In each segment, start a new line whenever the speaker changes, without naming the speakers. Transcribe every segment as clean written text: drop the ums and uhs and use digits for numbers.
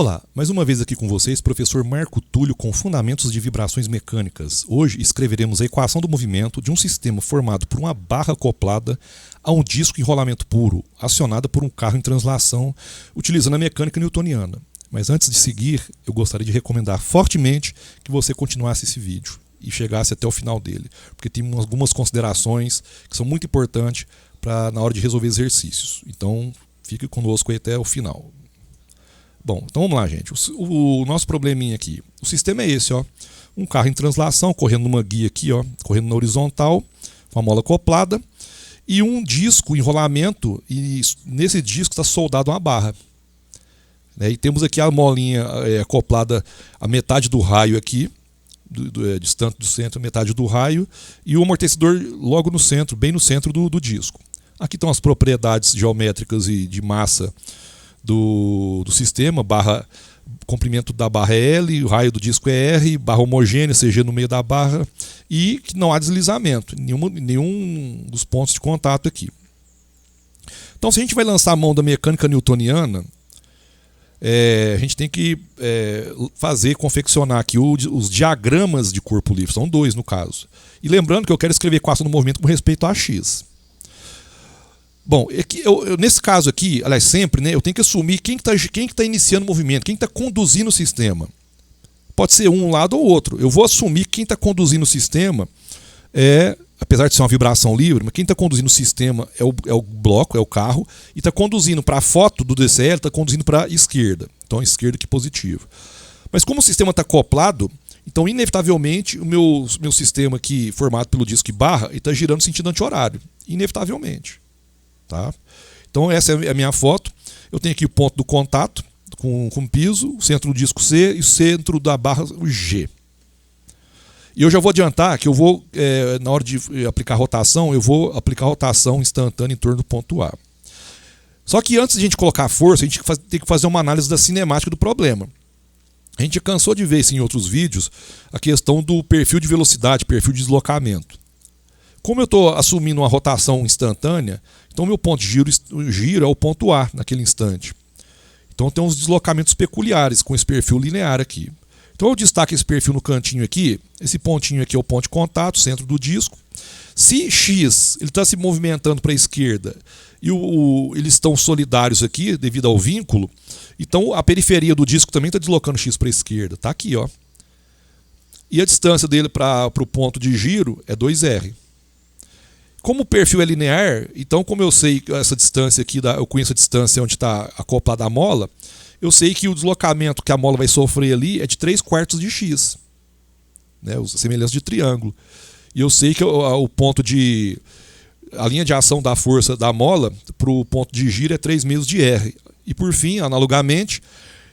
Olá, mais uma vez aqui com vocês, professor Marco Túlio com Fundamentos de Vibrações Mecânicas. Hoje escreveremos a equação do movimento de um sistema formado por uma barra acoplada a um disco em rolamento puro, acionada por um carro em translação, utilizando a mecânica newtoniana. Mas antes de seguir, eu gostaria de recomendar fortemente que você continuasse esse vídeo e chegasse até o final dele, porque tem algumas considerações que são muito importantes na hora de resolver exercícios. Então, fique conosco aí até o final. Bom, então vamos lá, gente. O nosso probleminha aqui. O sistema é esse, ó. Um carro em translação, correndo numa guia aqui, ó, correndo na horizontal, com a mola acoplada, e um disco em rolamento, e nesse disco está soldado uma barra. E temos aqui a molinha acoplada a metade do raio aqui, distante do centro, metade do raio, e o amortecedor logo no centro, bem no centro do disco. Aqui estão as propriedades geométricas e de massa do sistema, comprimento da barra é L, o raio do disco é R, barra homogênea, CG no meio da barra, e que não há deslizamento em nenhum dos pontos de contato aqui. Então, se a gente vai lançar a mão da mecânica newtoniana, a gente tem que confeccionar aqui os diagramas de corpo livre, são dois no caso. E lembrando que eu quero escrever equação do movimento com respeito a x. Bom, nesse caso aqui, aliás, sempre, né, eu tenho que assumir quem que tá iniciando o movimento, quem está conduzindo o sistema. Pode ser um lado ou outro. Eu vou assumir que quem está conduzindo o sistema apesar de ser uma vibração livre, mas quem está conduzindo o sistema é o bloco, é o carro, e está conduzindo para a foto do DCL, está conduzindo para a esquerda. Então, a esquerda aqui positivo. Mas como o sistema está acoplado, então, inevitavelmente, o meu sistema aqui, formado pelo disco e barra, está girando no sentido anti-horário. Inevitavelmente. Tá? Então essa é a minha foto. Eu tenho aqui o ponto do contato com piso, o centro do disco C e o centro da barra o G. E eu já vou adiantar que eu vou, na hora de aplicar rotação, eu vou aplicar rotação instantânea em torno do ponto A. Só que antes de a gente colocar a força, a gente tem que fazer uma análise da cinemática do problema. A gente cansou de ver isso em outros vídeos, a questão do perfil de velocidade, perfil de deslocamento. Como eu estou assumindo uma rotação instantânea, então meu ponto de giro é o ponto A naquele instante. Então tem uns deslocamentos peculiares com esse perfil linear aqui. Então eu destaco esse perfil no cantinho aqui, esse pontinho aqui é o ponto de contato, centro do disco. Se x está se movimentando para a esquerda e eles estão solidários aqui devido ao vínculo, então a periferia do disco também está deslocando x para a esquerda. Está aqui, ó. E a distância dele para o ponto de giro é 2r. Como o perfil é linear, então como eu sei essa distância aqui, eu conheço a distância onde está acoplada a mola, eu sei que o deslocamento que a mola vai sofrer ali é de 3/4 de x, né, a semelhança de triângulo. E eu sei que a linha de ação da força da mola para o ponto de giro é 3/2 de r. E por fim, analogamente,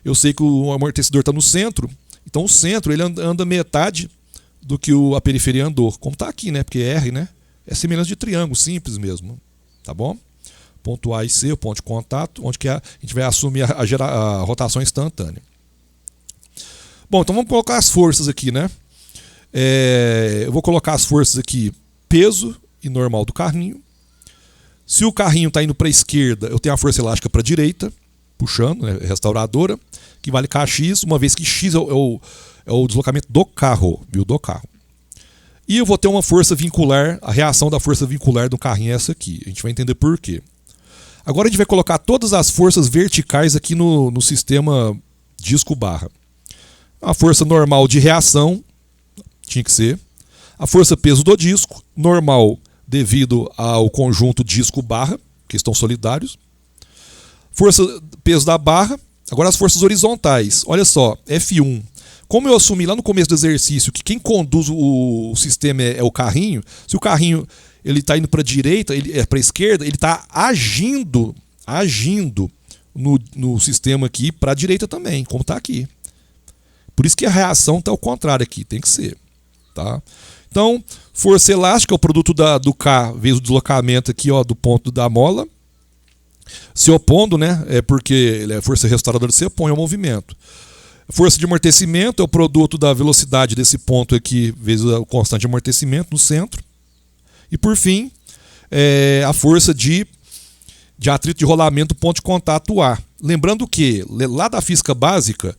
eu sei que o amortecedor está no centro, então o centro ele anda metade do que a periferia andou, como está aqui, né, porque é r, né? É semelhança de triângulo, simples mesmo. Tá bom? Ponto A e C, o ponto de contato, onde que a gente vai assumir a rotação instantânea. Bom, então vamos colocar as forças aqui, né? Eu vou colocar as forças aqui, peso e normal do carrinho. Se o carrinho está indo para a esquerda, eu tenho a força elástica para a direita, puxando, né, restauradora, que vale Kx, uma vez que x é o deslocamento do carro, viu? Do carro. E eu vou ter uma força vincular, a reação da força vincular do carrinho é essa aqui. A gente vai entender por quê. Agora a gente vai colocar todas as forças verticais aqui no sistema disco-barra. A força normal de reação, tinha que ser. A força peso do disco, normal devido ao conjunto disco-barra, que estão solidários. Força peso da barra. Agora as forças horizontais. Olha só, F1. Como eu assumi lá no começo do exercício que quem conduz o sistema é o carrinho, se o carrinho está indo para a direita, para a esquerda, ele está agindo no sistema aqui para a direita também, como está aqui. Por isso que a reação está ao contrário aqui, tem que ser. Tá? Então, força elástica é o produto do K vezes o deslocamento aqui, ó, do ponto da mola, se opondo, né? Porque a força restauradora se opõe ao movimento. Força de amortecimento é o produto da velocidade desse ponto aqui vezes o constante de amortecimento no centro. E por fim, a força de de atrito de rolamento do ponto de contato A. Lembrando que, lá da física básica,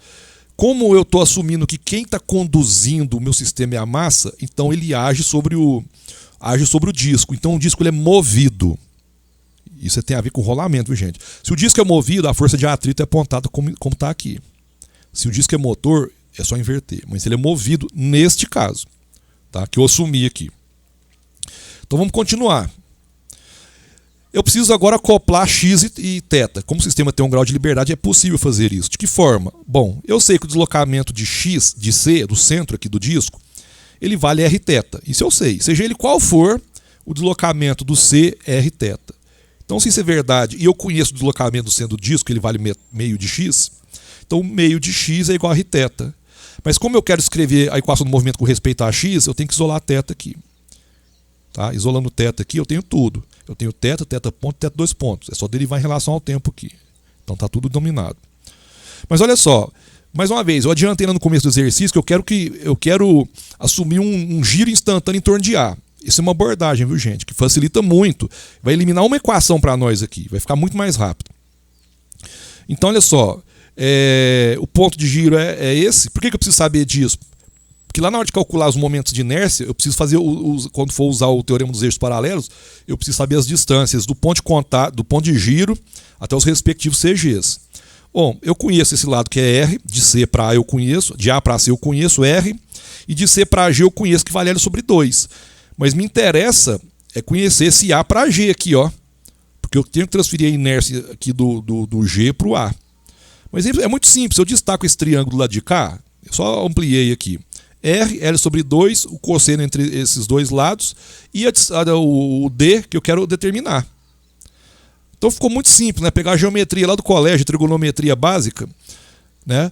como eu estou assumindo que quem está conduzindo o meu sistema é a massa, então ele age sobre o disco. Então o disco ele é movido. Isso tem a ver com rolamento, viu, gente? Se o disco é movido, a força de atrito é apontada como está aqui. Se o disco é motor, é só inverter. Mas ele é movido neste caso, tá? Que eu assumi aqui. Então vamos continuar. Eu preciso agora acoplar x e θ. Como o sistema tem um grau de liberdade, é possível fazer isso. De que forma? Bom, eu sei que o deslocamento de x, de C, do centro aqui do disco, ele vale rθ. Isso eu sei. Seja ele qual for, o deslocamento do C é rθ. Então, se isso é verdade, e eu conheço o deslocamento do centro do disco, ele vale meio de x, então meio de x é igual a rθ. Mas como eu quero escrever a equação do movimento com respeito a x, eu tenho que isolar θ aqui. Tá? Isolando θ aqui, eu tenho tudo. Eu tenho θ, θ ponto, θ dois pontos. É só derivar em relação ao tempo aqui. Então está tudo dominado. Mas olha só, mais uma vez, eu adiantei no começo do exercício que eu quero assumir um giro instantâneo em torno de A. Isso é uma abordagem, viu, gente? Que facilita muito. Vai eliminar uma equação para nós aqui. Vai ficar muito mais rápido. Então, olha só. O ponto de giro é esse. Por que eu preciso saber disso? Porque lá na hora de calcular os momentos de inércia, eu preciso fazer, quando for usar o teorema dos eixos paralelos, eu preciso saber as distâncias do ponto de contato, do ponto de giro até os respectivos CGs. Bom, eu conheço esse lado que é R, de C para A eu conheço, de A para C eu conheço R, e de C para G eu conheço que vale L sobre 2. Mas me interessa conhecer esse A para G aqui, ó. Porque eu tenho que transferir a inércia aqui do G para o A. Mas é muito simples, eu destaco esse triângulo do lado de cá, eu só ampliei aqui. R, L sobre 2, o cosseno entre esses dois lados, e o D que eu quero determinar. Então ficou muito simples, né? Pegar a geometria lá do colégio, trigonometria básica, né?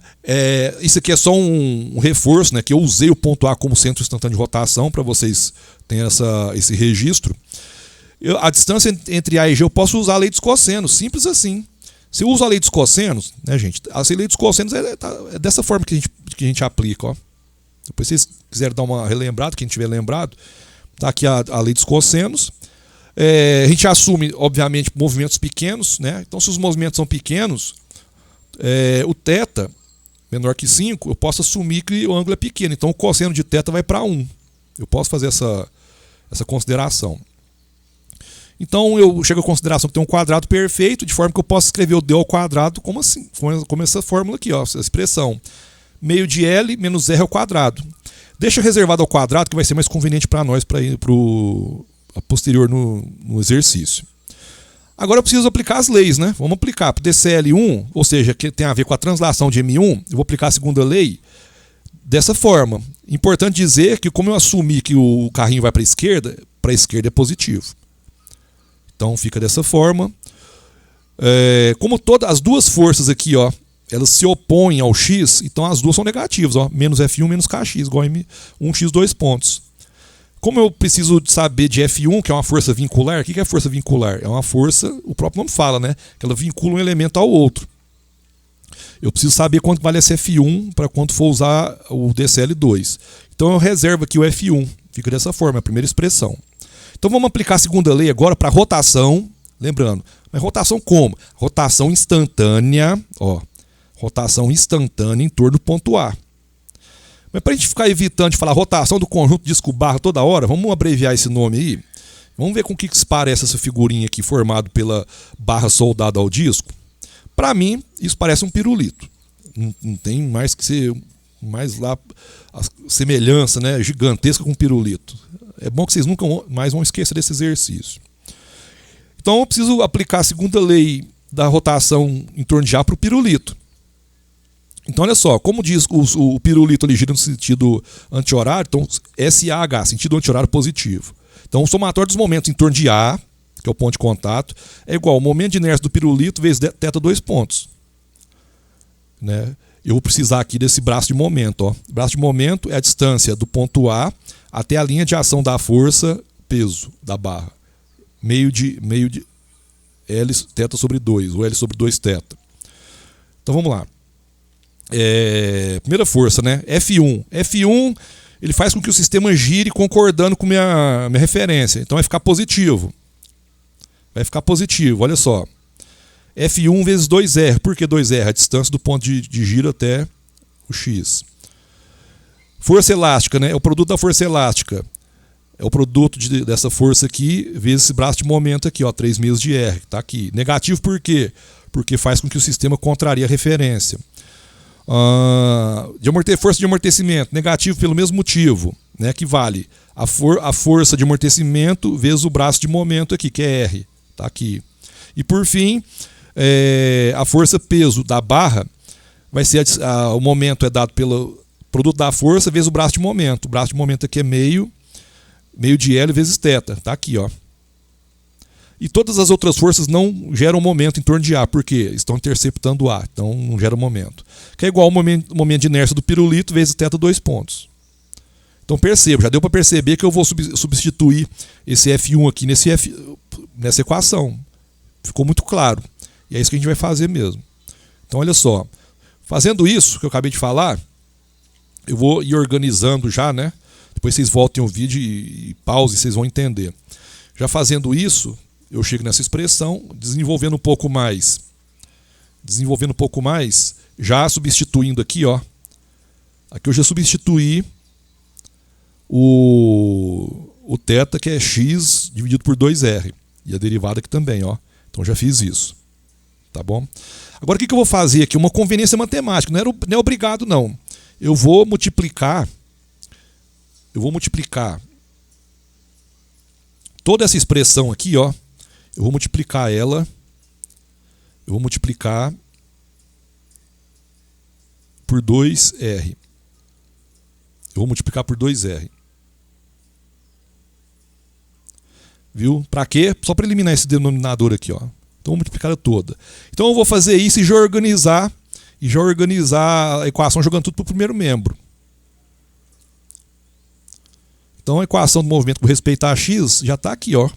Isso aqui é só um reforço, né? Que eu usei o ponto A como centro instantâneo de rotação, para vocês terem esse registro. A distância entre A e G eu posso usar a lei dos cossenos, simples assim. Se eu uso a lei dos cossenos, né, gente? A lei dos cossenos é dessa forma que a gente aplica, ó. Depois, se vocês quiserem dar uma relembrada, quem tiver lembrado, tá aqui a lei dos cossenos. A gente assume, obviamente, movimentos pequenos, né? Então, se os movimentos são pequenos, o θ menor que 5, eu posso assumir que o ângulo é pequeno. Então, o cosseno de θ vai para 1. Eu posso fazer essa consideração. Então, eu chego à consideração que tem um quadrado perfeito, de forma que eu posso escrever o d ao quadrado como assim, como essa fórmula aqui, ó, essa expressão. Meio de L menos R ao quadrado. Deixa reservado ao quadrado, que vai ser mais conveniente para nós para ir para o posterior no exercício. Agora eu preciso aplicar as leis, né? Vamos aplicar para o DCL1, ou seja, que tem a ver com a translação de M1, eu vou aplicar a segunda lei dessa forma. Importante dizer que, como eu assumi que o carrinho vai para a esquerda é positivo. Então fica dessa forma. Como todas as duas forças aqui, ó, elas se opõem ao x, então as duas são negativas, ó, menos F1 menos KX, igual a M1x 2 pontos. Como eu preciso saber de F1, que é uma força vincular, o que é força vincular? É uma força, o próprio nome fala, né? Que ela vincula um elemento ao outro. Eu preciso saber quanto vale esse F1 para quando for usar o DCL2. Então eu reservo aqui o F1, fica dessa forma, a primeira expressão. Então vamos aplicar a segunda lei agora para rotação, lembrando, mas rotação como? Rotação instantânea, ó. Rotação instantânea em torno do ponto A. Mas para a gente ficar evitando de falar rotação do conjunto disco-barra toda hora, vamos abreviar esse nome aí. Vamos ver com o que se parece essa figurinha aqui, formado pela barra soldada ao disco. Para mim, isso parece um pirulito. Não tem mais que ser mais lá a semelhança, né, gigantesca com um pirulito. É bom que vocês nunca mais vão esquecer desse exercício. Então eu preciso aplicar a segunda lei da rotação em torno de A para o pirulito. Então, olha só, como diz o pirulito ali gira no sentido anti-horário, então SAH, sentido anti-horário positivo. Então, o somatório dos momentos em torno de A, que é o ponto de contato, é igual ao momento de inércia do pirulito vezes θ 2 pontos. Né? Eu vou precisar aqui desse braço de momento. Ó. O braço de momento é a distância do ponto A até a linha de ação da força, peso da barra. Meio de L θ sobre 2, ou L sobre 2θ. Então, vamos lá. Primeira força, né? F1. F1 ele faz com que o sistema gire concordando com minha referência. Então vai ficar positivo. Vai ficar positivo, olha só. F1 vezes 2R. Por que 2R? A distância do ponto de giro até o X. Força elástica, né? É o produto da força elástica. É o produto dessa força aqui vezes esse braço de momento aqui, ó, 3 meses de R. Tá aqui. Negativo por quê? Porque faz com que o sistema contraria a referência. Força de amortecimento. Negativo pelo mesmo motivo, né? Que vale a força de amortecimento vezes o braço de momento aqui, que é R. Tá aqui. E por fim, a força peso da barra vai ser o momento é dado pelo produto da força vezes o braço de momento. O braço de momento aqui é meio de L vezes θ. Tá aqui, ó. E todas as outras forças não geram momento em torno de A, porque estão interceptando A, então não gera momento. Que é igual ao momento de inércia do pirulito vezes θ 2 pontos. Então perceba, já deu para perceber que eu vou substituir esse F1 aqui nessa equação. Ficou muito claro. E é isso que a gente vai fazer mesmo. Então olha só, fazendo isso que eu acabei de falar, eu vou ir organizando já, né? Depois vocês voltem o vídeo e pause e vocês vão entender. Já fazendo isso, eu chego nessa expressão, desenvolvendo um pouco mais, já substituindo aqui, ó. Aqui eu já substituí o θ, que é x dividido por 2r. E a derivada aqui também, ó. Então já fiz isso. Tá bom? Agora o que eu vou fazer aqui? Uma conveniência matemática. Não é obrigado, não. Eu vou multiplicar toda essa expressão aqui, ó. Eu vou multiplicar por 2R. Viu? Para quê? Só para eliminar esse denominador aqui, ó. Então vou multiplicar toda. Então eu vou fazer isso e já organizar a equação jogando tudo para o primeiro membro. Então a equação do movimento com respeito a x já está aqui, ó.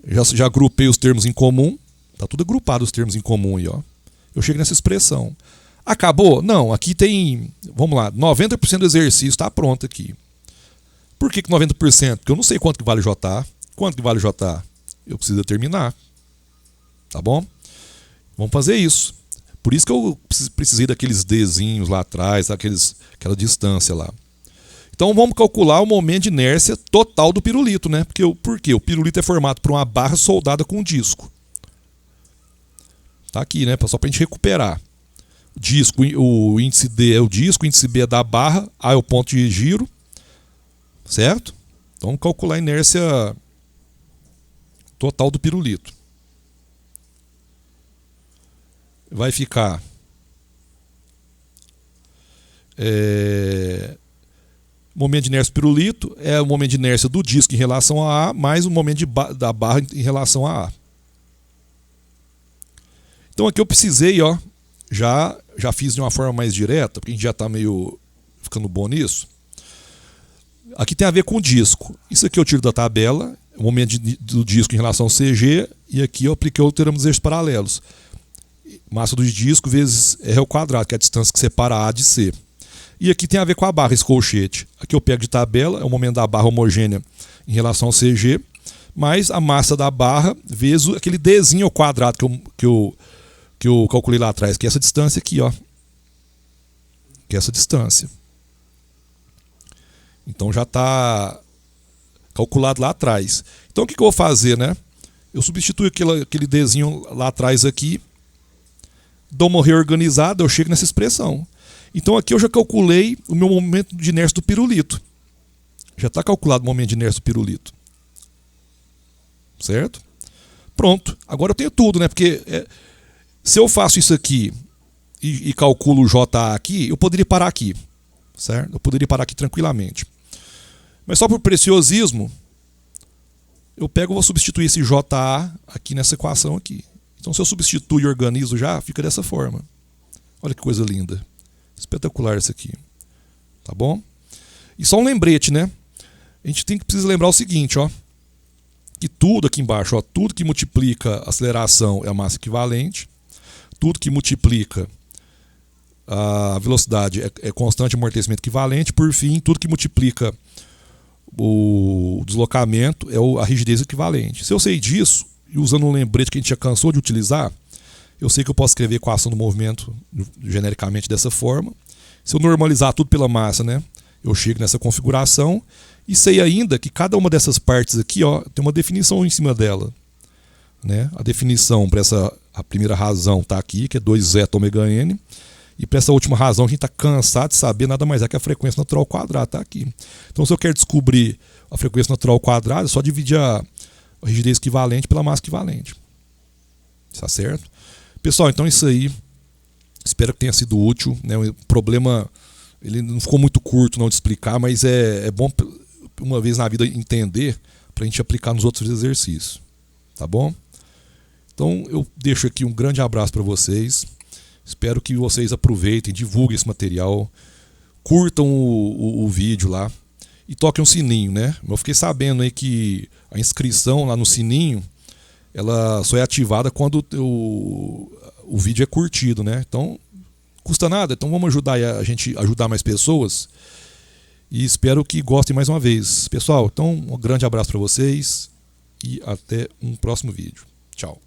Já agrupei os termos em comum. Está tudo agrupado os termos em comum aí, ó. Eu chego nessa expressão. Acabou? Não, aqui tem, vamos lá, 90% do exercício está pronto aqui. Por que 90%? Porque eu não sei quanto que vale J. Quanto que vale J? Eu preciso determinar. Tá bom? Vamos fazer isso. Por isso que eu precisei daqueles Dzinhos lá atrás, aquela distância lá. Então vamos calcular o momento de inércia total do pirulito, né? Por quê? O pirulito é formado por uma barra soldada com um disco. Tá aqui, né? Só para a gente recuperar. Disco, o índice D é o disco, o índice B é da barra, A é o ponto de giro. Certo? Então vamos calcular a inércia total do pirulito. Vai ficar momento de inércia do pirulito é o momento de inércia do disco em relação a A mais o momento da barra em relação a A. Então aqui eu precisei, ó, já fiz de uma forma mais direta, porque a gente já está meio ficando bom nisso. Aqui tem a ver com o disco. Isso aqui eu tiro da tabela, o momento do disco em relação ao CG, e aqui eu apliquei o teorema dos eixos paralelos. Massa do disco vezes R ao quadrado, que é a distância que separa A de C. E aqui tem a ver com a barra, esse colchete. Aqui eu pego de tabela, é o momento da barra homogênea em relação ao CG, mais a massa da barra vezes aquele Dzinho ao quadrado que eu calculei lá atrás, que é essa distância aqui, ó. Que é essa distância. Então já está calculado lá atrás. Então o que eu vou fazer, né? Eu substituo aquele Dzinho lá atrás aqui, dou uma reorganizada, eu chego nessa expressão. Então aqui eu já calculei o meu momento de inércia do pirulito. Já está calculado o momento de inércia do pirulito. Certo? Pronto. Agora eu tenho tudo, né? Porque se eu faço isso aqui e calculo o JA aqui, eu poderia parar aqui. Certo? Eu poderia parar aqui tranquilamente. Mas só por preciosismo, eu vou substituir esse JA aqui nessa equação aqui. Então se eu substituo e organizo já, fica dessa forma. Olha que coisa linda. Espetacular isso aqui. Tá bom? E só um lembrete, né? A gente precisa lembrar o seguinte, ó. Que tudo aqui embaixo, ó, tudo que multiplica a aceleração é a massa equivalente. Tudo que multiplica a velocidade é constante amortecimento equivalente. Por fim, tudo que multiplica o deslocamento é a rigidez equivalente. Se eu sei disso, e usando um lembrete que a gente já cansou de utilizar, eu sei que eu posso escrever a equação do movimento genericamente dessa forma. Se eu normalizar tudo pela massa, né, eu chego nessa configuração e sei ainda que cada uma dessas partes aqui, ó, tem uma definição em cima dela, né? A definição para a primeira razão está aqui, que é 2zeta ômega n, e para essa última razão que a gente está cansado de saber, nada mais é que a frequência natural ao quadrado está aqui. Então, se eu quero descobrir a frequência natural ao quadrado, é só dividir a rigidez equivalente pela massa equivalente. Tá certo? Pessoal, então é isso aí. Espero que tenha sido útil, né? O problema, ele não ficou muito curto não de explicar, mas é bom uma vez na vida entender para a gente aplicar nos outros exercícios. Tá bom? Então eu deixo aqui um grande abraço para vocês. Espero que vocês aproveitem, divulguem esse material, curtam o vídeo lá e toquem um sininho, né? Eu fiquei sabendo aí que a inscrição lá no sininho, ela só é ativada quando o vídeo é curtido, né? Então, custa nada. Então vamos ajudar a gente ajudar mais pessoas. E espero que gostem mais uma vez. Pessoal, então um grande abraço para vocês e até um próximo vídeo. Tchau.